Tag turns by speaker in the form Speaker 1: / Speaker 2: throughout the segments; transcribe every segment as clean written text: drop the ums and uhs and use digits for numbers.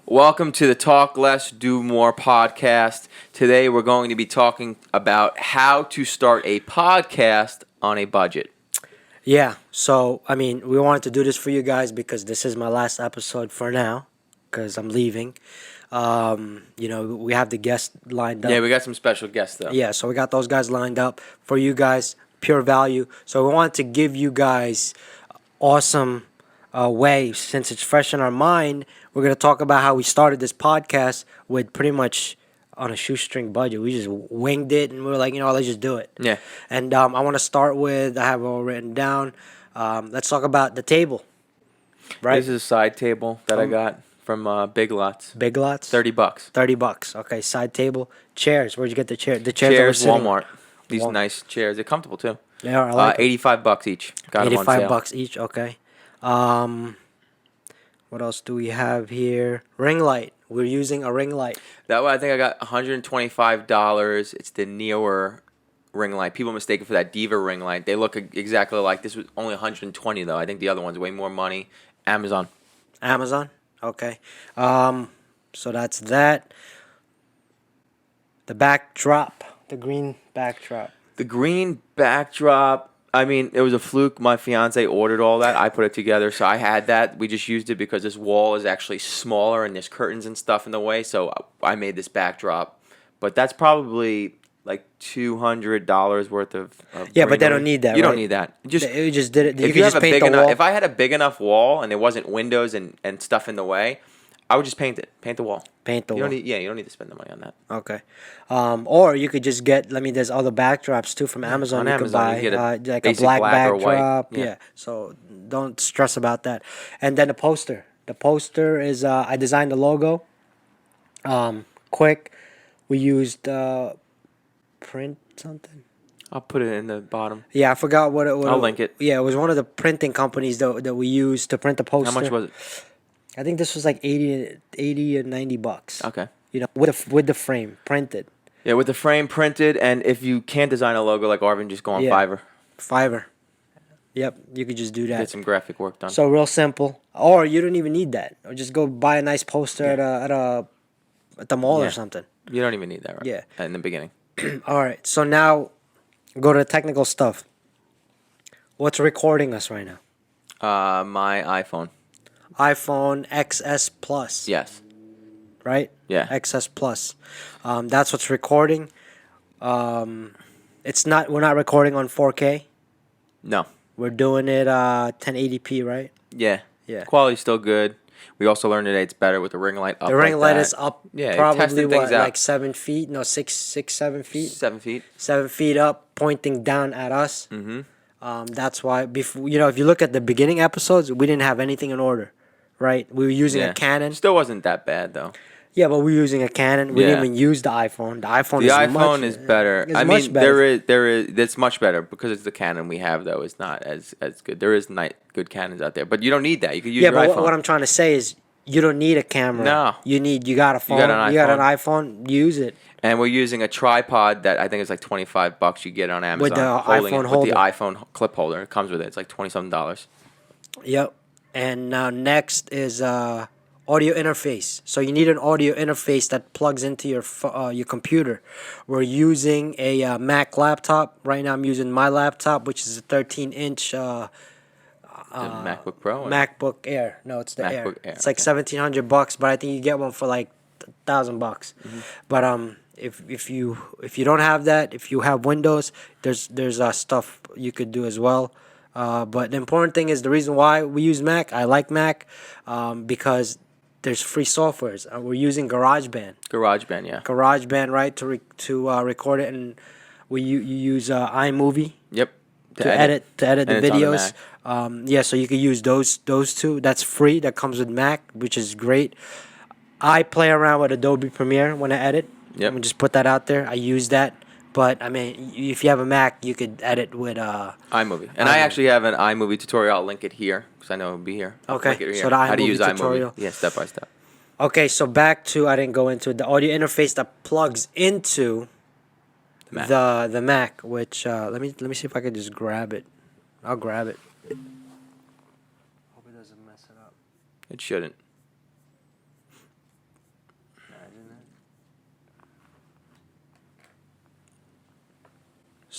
Speaker 1: Welcome to the Talk Less, Do More podcast. Today we're going to be talking about how to start a podcast on a budget.
Speaker 2: Yeah, so, we wanted to do this for you guys because this is my last episode for now because I'm leaving. We have the guests lined up.
Speaker 1: Yeah, we got some special guests, though.
Speaker 2: Yeah, so we got those guys lined up for you guys, pure value. So we wanted to give you guys awesome way, since it's fresh in our mind. We're going to talk about how we started this podcast with pretty much on a shoestring budget. We just winged it, and we were like, let's just do it.
Speaker 1: Yeah.
Speaker 2: And I want to start with, I have it all written down. Let's talk about the table, right?
Speaker 1: This is a side table that I got from Big Lots.
Speaker 2: Big Lots?
Speaker 1: $30.
Speaker 2: $30. Okay, side table. Chairs. Where'd you get the chair? The chairs
Speaker 1: Chairs,
Speaker 2: that we're sitting
Speaker 1: Walmart. These nice chairs. They're comfortable, too.
Speaker 2: They are. I like
Speaker 1: $85 each. Got them on sale.
Speaker 2: $85 each. Okay. What else do we have here? Ring light. We're using a ring light.
Speaker 1: That one I think I got $125. It's the newer ring light. People mistake it for that Diva ring light. They look exactly like this. Was only $120 though. I think the other one's way more money. Amazon.
Speaker 2: Okay. So that's that. The backdrop. The green backdrop.
Speaker 1: The green backdrop. I mean, it was a fluke. My fiance ordered all that. I put it together, so I had that. We just used it because this wall is actually smaller and there's curtains and stuff in the way, so I made this backdrop. But that's probably like $200 worth of
Speaker 2: yeah, but they don't need that.
Speaker 1: You
Speaker 2: right?
Speaker 1: don't need that.
Speaker 2: You just did it.
Speaker 1: If you have a big enough, if I had a big enough wall and there wasn't windows and stuff in the way, I would just paint it. Paint the wall.
Speaker 2: You
Speaker 1: don't need to spend the money on that.
Speaker 2: Okay. Or you could just get, there's other backdrops too from Amazon.
Speaker 1: On
Speaker 2: you
Speaker 1: Amazon,
Speaker 2: could
Speaker 1: you
Speaker 2: buy
Speaker 1: get a
Speaker 2: like a
Speaker 1: basic
Speaker 2: black
Speaker 1: black or
Speaker 2: backdrop.
Speaker 1: white. Yeah.
Speaker 2: So don't stress about that. And then the poster. The poster is, I designed the logo. Quick. We used print something.
Speaker 1: I'll put it in the bottom.
Speaker 2: Yeah, I forgot what it was.
Speaker 1: I'll link it.
Speaker 2: Yeah, it was one of the printing companies that we used to print the poster.
Speaker 1: How much was it?
Speaker 2: I think this was like $80 or $90.
Speaker 1: Okay.
Speaker 2: With the frame printed.
Speaker 1: Yeah, with the frame printed, and if you can't design a logo like Arvin, just go on Fiverr.
Speaker 2: Fiverr. Yep, you could just do that.
Speaker 1: Get some graphic work done.
Speaker 2: So real simple. Or you don't even need that. Or just go buy a nice poster at the mall or something.
Speaker 1: You don't even need that, right?
Speaker 2: Yeah.
Speaker 1: In the beginning.
Speaker 2: All right. So now go to the technical stuff. What's recording us right now?
Speaker 1: My iPhone.
Speaker 2: iPhone XS Plus.
Speaker 1: Yes.
Speaker 2: Right?
Speaker 1: Yeah.
Speaker 2: XS Plus. That's what's recording. We're not recording on 4K.
Speaker 1: No.
Speaker 2: We're doing it 1080p, right?
Speaker 1: Yeah.
Speaker 2: Yeah.
Speaker 1: Quality's still good. We also learned today it's better with the ring light up.
Speaker 2: The ring
Speaker 1: like
Speaker 2: light
Speaker 1: that.
Speaker 2: is up
Speaker 1: probably
Speaker 2: like 7 feet? No, 7 feet.
Speaker 1: 7 feet.
Speaker 2: 7 feet up, pointing down at us.
Speaker 1: Mm-hmm.
Speaker 2: That's why, if you look at the beginning episodes, we didn't have anything in order, right? We were using a Canon.
Speaker 1: Still wasn't that bad though.
Speaker 2: Yeah, but we were using a Canon. We didn't even use the iPhone. The iPhone
Speaker 1: is better.
Speaker 2: Much better.
Speaker 1: there is it's much better because it's the Canon we have though. It's not as good. There is good Canons out there, but you don't need that. You could use your iPhone.
Speaker 2: But what I'm trying to say is you don't need a camera.
Speaker 1: No.
Speaker 2: You got a phone. You got an iPhone. Use it.
Speaker 1: And we're using a tripod that I think is like $25 you get on Amazon.
Speaker 2: With the iPhone holder.
Speaker 1: With the iPhone clip holder. It comes with it. It's like $20-something.
Speaker 2: Yep. And now next is audio interface. So you need an audio interface that plugs into your computer. We're using a Mac laptop. Right now I'm using my laptop, which is a 13-inch
Speaker 1: the MacBook Pro?
Speaker 2: MacBook Air. No, it's the
Speaker 1: MacBook Air.
Speaker 2: It's like $1,700, but I think you get one for like $1,000. Mm-hmm. But if you don't have that, if you have Windows, there's stuff you could do as well. But the important thing is the reason why we use Mac. I like Mac because there's free softwares. We're using GarageBand.
Speaker 1: GarageBand, yeah.
Speaker 2: GarageBand, right, to record it, and you use iMovie.
Speaker 1: Yep.
Speaker 2: To edit the videos. So you can use those two. That's free. That comes with Mac, which is great. I play around with Adobe Premiere when I edit.
Speaker 1: Yep.
Speaker 2: And just put that out there. I use that. But, I mean, if you have a Mac, you could edit with
Speaker 1: iMovie. And I actually have an iMovie tutorial. I'll link it here because I know it'll be here.
Speaker 2: Okay.
Speaker 1: Link it here.
Speaker 2: So the
Speaker 1: How to
Speaker 2: iMovie
Speaker 1: use
Speaker 2: tutorial.
Speaker 1: iMovie. Yeah, step by step.
Speaker 2: Okay, so back to, I didn't go into it, the audio interface that plugs into the Mac, which, let me see if I can just grab it. I'll grab it. Hope it doesn't mess it up.
Speaker 1: It shouldn't.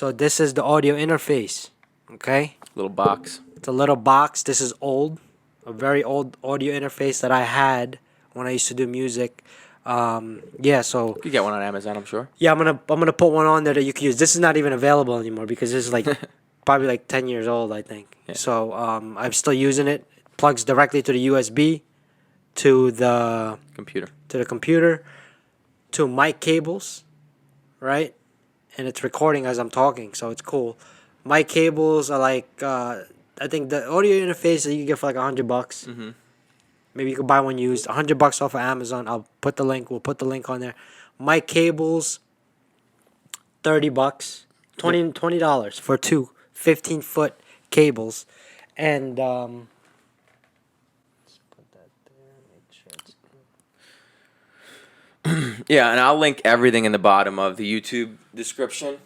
Speaker 2: So this is the audio interface. Okay.
Speaker 1: Little box.
Speaker 2: It's a little box. This is old, a very old audio interface that I had when I used to do music. Yeah, so
Speaker 1: You could get one on Amazon, I'm sure.
Speaker 2: yeah, I'm gonna put one on there that you can use. This is not even available anymore because this is like probably like 10 years old, I think.
Speaker 1: Yeah.
Speaker 2: So I'm still using it. Plugs directly to the USB, to the
Speaker 1: Computer.
Speaker 2: to mic cables, right? And it's recording as I'm talking, so it's cool. Mic cables are like I think the audio interface that you can get for like $100.
Speaker 1: Mm-hmm.
Speaker 2: Maybe you could buy one used. $100 off of Amazon. I'll put the link. We'll put the link on there. Mic cables, $30. $20 for two 15-foot cables, and let's put that there. Make sure it's
Speaker 1: Yeah, and I'll link everything in the bottom of the YouTube description.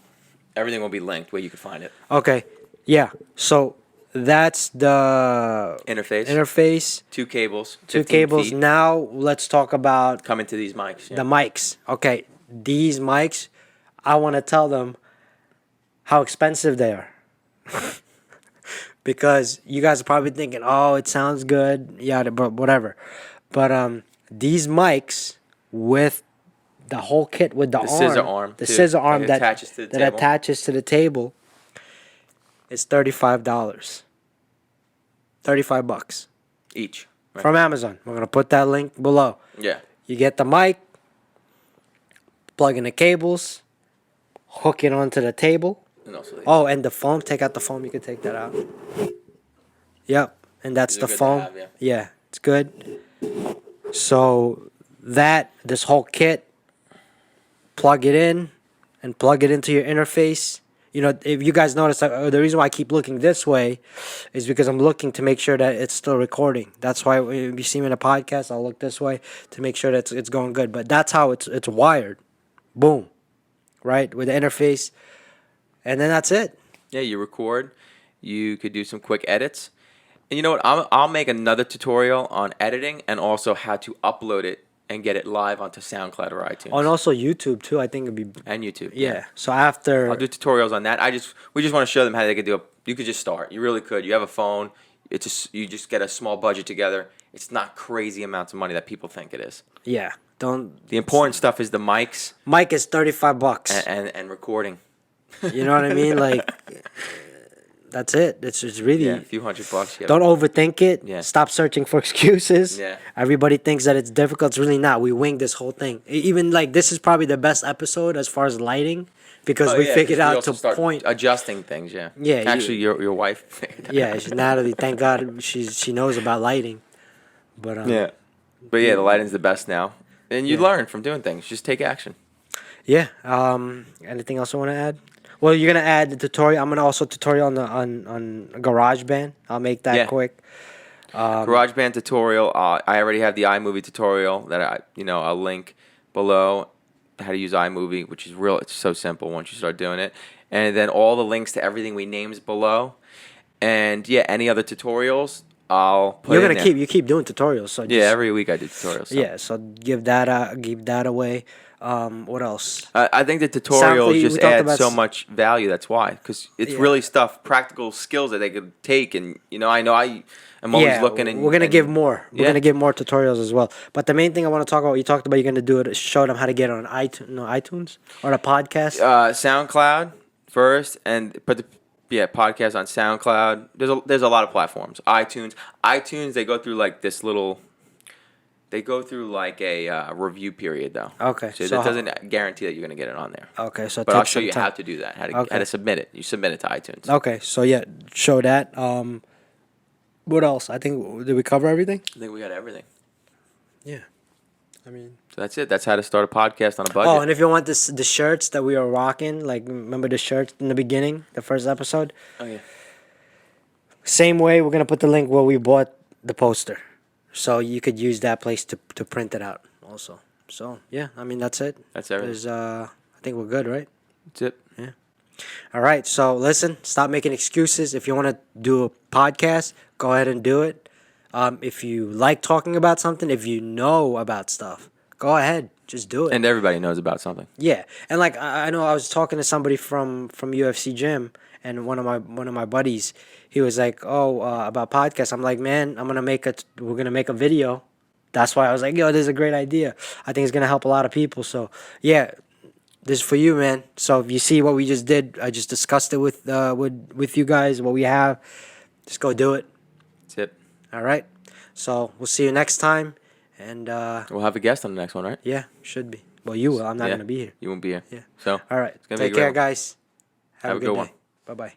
Speaker 1: Everything will be linked where you can find it.
Speaker 2: okay. Yeah. So that's the
Speaker 1: Interface. Two cables.
Speaker 2: Two
Speaker 1: 15
Speaker 2: cables.
Speaker 1: feet.
Speaker 2: Now let's talk about
Speaker 1: Coming to these mics. Yeah.
Speaker 2: the mics. Okay, these mics, I want to tell them how expensive they are. Because you guys are probably thinking, oh, it sounds good, yeah, but whatever. But these mics with the whole kit with the arm, the
Speaker 1: too.
Speaker 2: scissor arm
Speaker 1: It
Speaker 2: that
Speaker 1: attaches to the
Speaker 2: that
Speaker 1: table.
Speaker 2: attaches to the table, is $35. $35
Speaker 1: Each. Right.
Speaker 2: from Amazon. We're gonna put that link below.
Speaker 1: Yeah.
Speaker 2: You get the mic, plug in the cables, hook it onto the table.
Speaker 1: And also these.
Speaker 2: Oh, and the foam. Take out the foam. You can take that out. Yep, and that's
Speaker 1: These
Speaker 2: the
Speaker 1: are good to
Speaker 2: foam.
Speaker 1: have, yeah.
Speaker 2: Yeah, it's good. So this whole kit, plug it in, and plug it into your interface. You know, if you guys notice, the reason why I keep looking this way is because I'm looking to make sure that it's still recording. That's why if you see me in a podcast, I'll look this way to make sure that it's going good. But that's how it's wired. Boom, right, with the interface, and then that's it.
Speaker 1: Yeah, you record. You could do some quick edits. And you know what? I'll make another tutorial on editing and also how to upload it and get it live onto SoundCloud or iTunes.
Speaker 2: Oh, and also YouTube too. I think it'd be
Speaker 1: And YouTube.
Speaker 2: yeah. So after
Speaker 1: I'll do tutorials on that. We just want to show them how they could do it. You could just start. You really could. You have a phone. You just get a small budget together. It's not crazy amounts of money that people think it is.
Speaker 2: yeah, don't.
Speaker 1: The important stuff is the mics
Speaker 2: Mic is $35.
Speaker 1: and recording.
Speaker 2: You know what I mean? Like that's it. It's just really.
Speaker 1: Yeah, a few $100. Yeah.
Speaker 2: Don't overthink it.
Speaker 1: Yeah.
Speaker 2: Stop searching for excuses.
Speaker 1: Yeah.
Speaker 2: Everybody thinks that it's difficult. It's really not. We winged this whole thing. Even like this is probably the best episode as far as lighting because we figured out to point.
Speaker 1: Adjusting things. Yeah.
Speaker 2: Yeah,
Speaker 1: Actually, your wife. figured that
Speaker 2: Yeah,
Speaker 1: out.
Speaker 2: she's Natalie. Thank God she knows about lighting. But
Speaker 1: Yeah. But yeah, the lighting's the best now. And you learn from doing things. Just take action.
Speaker 2: yeah. Anything else I want to add? Well, you're gonna add the tutorial. I'm gonna also tutorial on GarageBand. I'll make that
Speaker 1: Yeah.
Speaker 2: quick.
Speaker 1: GarageBand tutorial. I already have the iMovie tutorial that I'll link below. How to use iMovie, which is real. It's so simple once you start doing it. And then all the links to everything we named below. And yeah, any other tutorials, I'll put.
Speaker 2: You're
Speaker 1: in
Speaker 2: gonna
Speaker 1: there.
Speaker 2: you keep doing tutorials. So
Speaker 1: Yeah, every week I do tutorials. So.
Speaker 2: yeah. So give that away. What else?
Speaker 1: I think the
Speaker 2: Sound-
Speaker 1: tutorials
Speaker 2: we
Speaker 1: just
Speaker 2: talked
Speaker 1: add
Speaker 2: about
Speaker 1: so much value. That's why, because it's
Speaker 2: Yeah.
Speaker 1: really practical skills that they could take. And I know I am always looking. And
Speaker 2: we're gonna give more. We're
Speaker 1: Yeah.
Speaker 2: gonna give more tutorials as well. But the main thing I want to talk about, you talked about you're gonna do it. Show them how to get on iTunes or a podcast.
Speaker 1: SoundCloud first, and put the podcast on SoundCloud. There's a lot of platforms. iTunes they go through like this little. They go through like a review period though.
Speaker 2: Okay,
Speaker 1: So,
Speaker 2: so
Speaker 1: that doesn't guarantee that you're gonna get it on there.
Speaker 2: Okay, so
Speaker 1: But I'll
Speaker 2: take
Speaker 1: show
Speaker 2: some
Speaker 1: you
Speaker 2: time.
Speaker 1: how to do that. How
Speaker 2: Okay.
Speaker 1: to submit it. You submit it to iTunes.
Speaker 2: Okay, so yeah, show that. What else? I think did we cover everything?
Speaker 1: I think we got everything.
Speaker 2: Yeah. I mean.
Speaker 1: So that's it. That's how to start a podcast on a budget.
Speaker 2: Oh, and if you want the shirts that we are rocking, like remember the shirts in the beginning, the first episode.
Speaker 1: Oh yeah.
Speaker 2: Same way, we're gonna put the link where we bought the poster, so you could use that place to print it out also. So yeah, I mean that's it.
Speaker 1: That's everything.
Speaker 2: There's I think we're good, right?
Speaker 1: That's it.
Speaker 2: All right. So listen, stop making excuses. If you want to do a podcast, go ahead and do it. If you like talking about something, if you know about stuff, go ahead. just do it.
Speaker 1: And everybody knows about something.
Speaker 2: Yeah, and like I know I was talking to somebody from UFC gym, and one of my buddies, he was like, "Oh, about podcasts." I'm like, "Man, we're gonna make a video." That's why I was like, "Yo, this is a great idea. I think it's gonna help a lot of people." So yeah, this is for you, man. So if you see what we just did, I just discussed it with you guys. What we have, just go do it.
Speaker 1: That's it.
Speaker 2: All right. So we'll see you next time, and
Speaker 1: We'll have a guest on the next one, right?
Speaker 2: yeah, should be. Well, you will. I'm not
Speaker 1: Yeah.
Speaker 2: gonna be here.
Speaker 1: You won't be here.
Speaker 2: Yeah.
Speaker 1: So
Speaker 2: All right.
Speaker 1: it's gonna be a
Speaker 2: Take
Speaker 1: great
Speaker 2: care,
Speaker 1: one.
Speaker 2: guys. Have a good
Speaker 1: one.
Speaker 2: day. Bye bye.